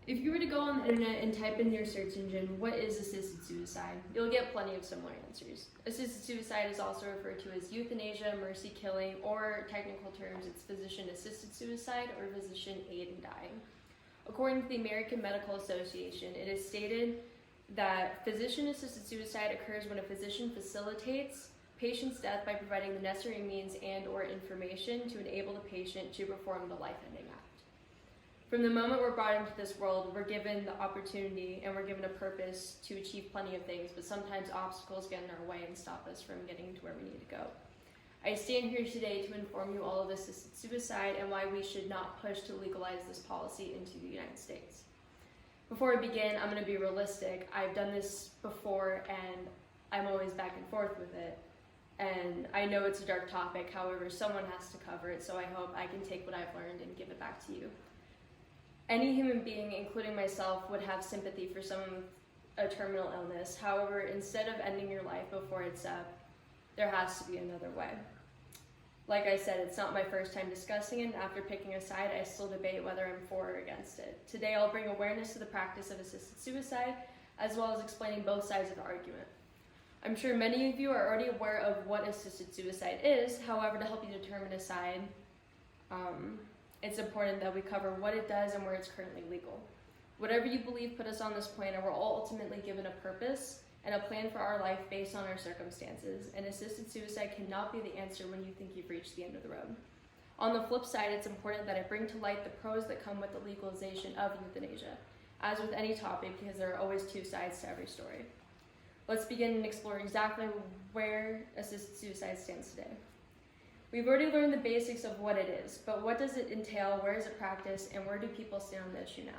If you were to go on the internet and type in your search engine, what is assisted suicide? You'll get plenty of similar answers. Assisted suicide is also referred to as euthanasia, mercy killing, or technical terms, it's physician-assisted suicide or physician aid in dying. According to the American Medical Association, it is stated that physician-assisted suicide occurs when a physician facilitates patient's death by providing the necessary means and or information to enable the patient to perform the life-ending act. From the moment we're brought into this world, we're given the opportunity and we're given a purpose to achieve plenty of things, but sometimes obstacles get in our way and stop us from getting to where we need to go. I stand here today to inform you all of assisted suicide and why we should not push to legalize this policy into the United States. Before I begin, I'm going to be realistic. I've done this before and I'm always back and forth with it. And I know it's a dark topic, however, someone has to cover it, so I hope I can take what I've learned and give it back to you. Any human being, including myself, would have sympathy for someone with a terminal illness. However, instead of ending your life before it's up, there has to be another way. Like I said, it's not my first time discussing it, and after picking a side, I still debate whether I'm for or against it. Today, I'll bring awareness to the practice of assisted suicide, as well as explaining both sides of the argument. I'm sure many of you are already aware of what assisted suicide is. However, to help you determine a side, it's important that we cover what it does and where it's currently legal. Whatever you believe put us on this planet, we're all ultimately given a purpose and a plan for our life based on our circumstances, and assisted suicide cannot be the answer when you think you've reached the end of the road. On the flip side, it's important that I bring to light the pros that come with the legalization of euthanasia, as with any topic, because there are always two sides to every story. Let's begin and explore exactly where assisted suicide stands today. We've already learned the basics of what it is, but what does it entail, where is it practiced, and where do people stand on the issue now?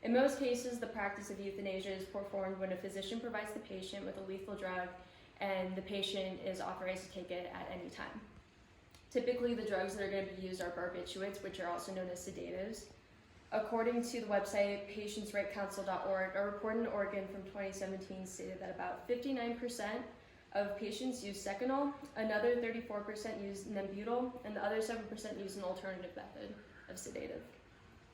In most cases, the practice of euthanasia is performed when a physician provides the patient with a lethal drug and the patient is authorized to take it at any time. Typically, the drugs that are going to be used are barbiturates, which are also known as sedatives. According to the website patientsrightcouncil.org, a report in Oregon from 2017 stated that about 59% of patients use Seconal, another 34% use Nembutal, and the other 7% use an alternative method of sedative.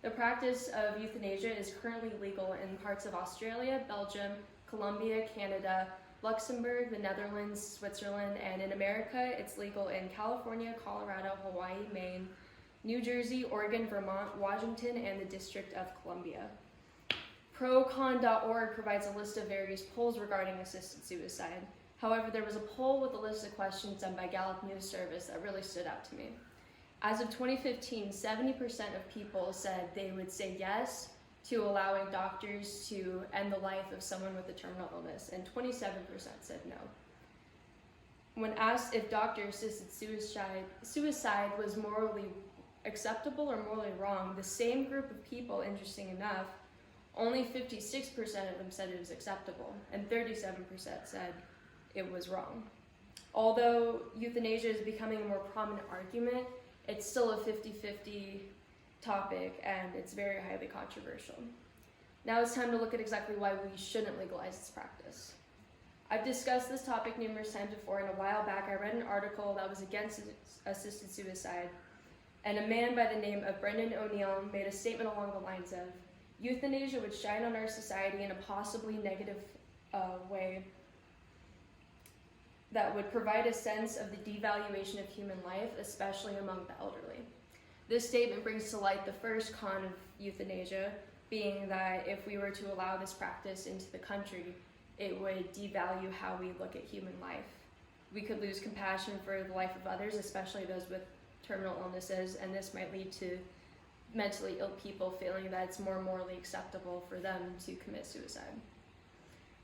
The practice of euthanasia is currently legal in parts of Australia, Belgium, Colombia, Canada, Luxembourg, the Netherlands, Switzerland, and in America, it's legal in California, Colorado, Hawaii, Maine, New Jersey, Oregon, Vermont, Washington, and the District of Columbia. Procon.org provides a list of various polls regarding assisted suicide. However, there was a poll with a list of questions done by Gallup News Service that really stood out to me. As of 2015, 70% of people said they would say yes to allowing doctors to end the life of someone with a terminal illness, and 27% said no. When asked if doctor-assisted suicide was morally acceptable or morally wrong, the same group of people, interesting enough, only 56% of them said it was acceptable, and 37% said it was wrong. Although euthanasia is becoming a more prominent argument, it's still a 50-50 topic, and it's very highly controversial. Now it's time to look at exactly why we shouldn't legalize this practice. I've discussed this topic numerous times before, and a while back I read an article that was against assisted suicide, and a man by the name of Brendan O'Neill made a statement along the lines of, euthanasia would shine on our society in a possibly negative way that would provide a sense of the devaluation of human life, especially among the elderly. This statement brings to light the first con of euthanasia, being that if we were to allow this practice into the country, it would devalue how we look at human life. We could lose compassion for the life of others, especially those with terminal illnesses, and this might lead to mentally ill people feeling that it's more morally acceptable for them to commit suicide.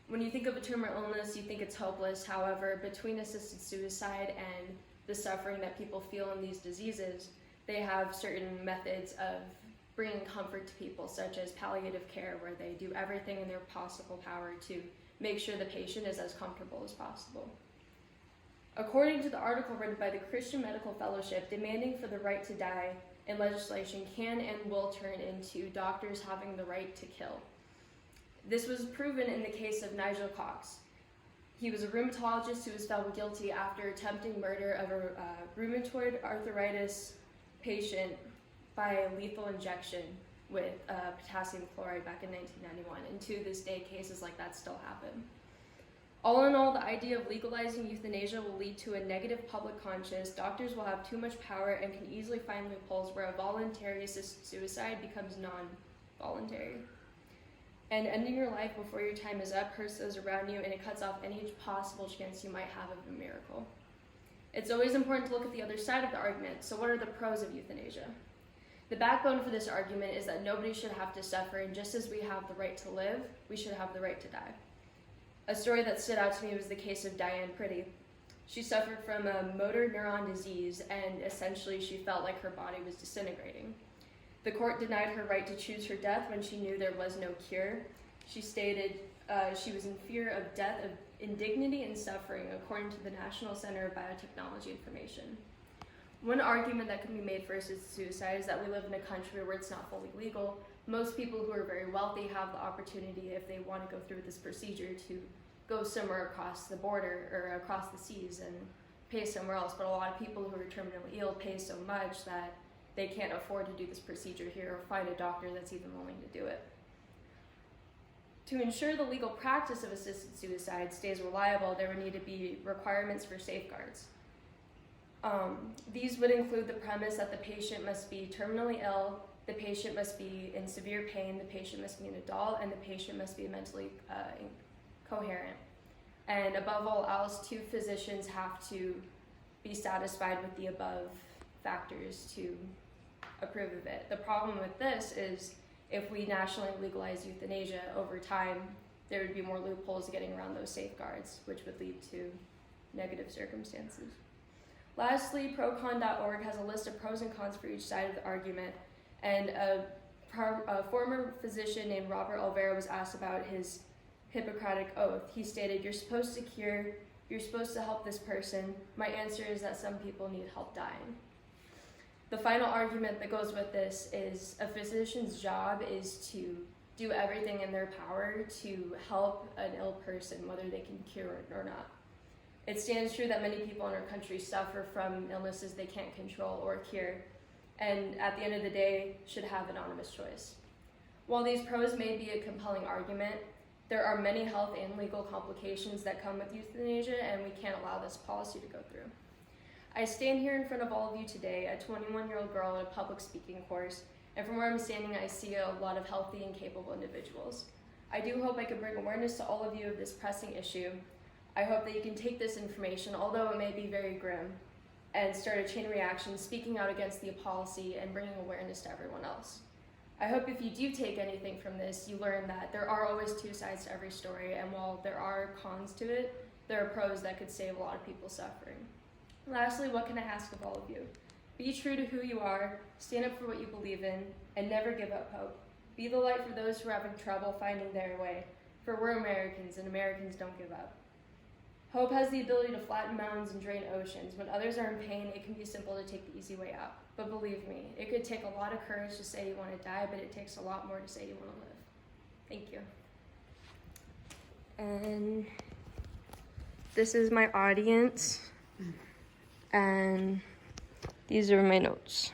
When you think of a terminal illness, you think it's hopeless. However, between assisted suicide and the suffering that people feel in these diseases, they have certain methods of bringing comfort to people, such as palliative care, where they do everything in their possible power to make sure the patient is as comfortable as possible. According to the article written by the Christian Medical Fellowship, demanding for the right to die in legislation can and will turn into doctors having the right to kill. This was proven in the case of Nigel Cox. He was a rheumatologist who was found guilty after attempting murder of a rheumatoid arthritis patient by a lethal injection with potassium chloride back in 1991, and to this day, cases like that still happen. All in all, the idea of legalizing euthanasia will lead to a negative public conscience. Doctors will have too much power and can easily find loopholes where a voluntary assisted suicide becomes non-voluntary. And ending your life before your time is up hurts those around you, and it cuts off any possible chance you might have of a miracle. It's always important to look at the other side of the argument. So what are the pros of euthanasia? The backbone for this argument is that nobody should have to suffer, and just as we have the right to live, we should have the right to die. A story that stood out to me was the case of Diane Pretty. She suffered from a motor neuron disease, and essentially she felt like her body was disintegrating. The court denied her right to choose her death when she knew there was no cure. She stated she was in fear of death, of indignity and suffering, according to the National Center of Biotechnology Information. One argument that can be made for assisted suicide is that we live in a country where it's not fully legal. Most people who are very wealthy have the opportunity, if they want to go through this procedure, to go somewhere across the border or across the seas and pay somewhere else. But a lot of people who are terminally ill pay so much that they can't afford to do this procedure here or find a doctor that's even willing to do it. To ensure the legal practice of assisted suicide stays reliable, there would need to be requirements for safeguards. These would include the premise that the patient must be terminally ill, the patient must be in severe pain, the patient must be an adult, and the patient must be mentally coherent. And above all else, two physicians have to be satisfied with the above factors to approve of it. The problem with this is if we nationally legalize euthanasia over time, there would be more loopholes getting around those safeguards, which would lead to negative circumstances. Lastly, procon.org has a list of pros and cons for each side of the argument, and a former physician named Robert Olvera was asked about his Hippocratic oath. He stated, "You're supposed to cure, you're supposed to help this person. My answer is that some people need help dying." The final argument that goes with this is a physician's job is to do everything in their power to help an ill person, whether they can cure it or not. It stands true that many people in our country suffer from illnesses they can't control or cure, and at the end of the day, should have an autonomous choice. While these pros may be a compelling argument, there are many health and legal complications that come with euthanasia, and we can't allow this policy to go through. I stand here in front of all of you today, a 21-year-old girl at a public speaking course, and from where I'm standing, I see a lot of healthy and capable individuals. I do hope I can bring awareness to all of you of this pressing issue. I hope that you can take this information, although it may be very grim, and start a chain reaction speaking out against the policy and bringing awareness to everyone else. I hope if you do take anything from this, you learn that there are always two sides to every story, and while there are cons to it, there are pros that could save a lot of people suffering. Lastly, what can I ask of all of you? Be true to who you are, stand up for what you believe in, and never give up hope. Be the light for those who are having trouble finding their way, for we're Americans, and Americans don't give up. Hope has the ability to flatten mountains and drain oceans. When others are in pain, it can be simple to take the easy way out. But believe me, it could take a lot of courage to say you want to die, but it takes a lot more to say you want to live. Thank you. And this is my audience, and these are my notes.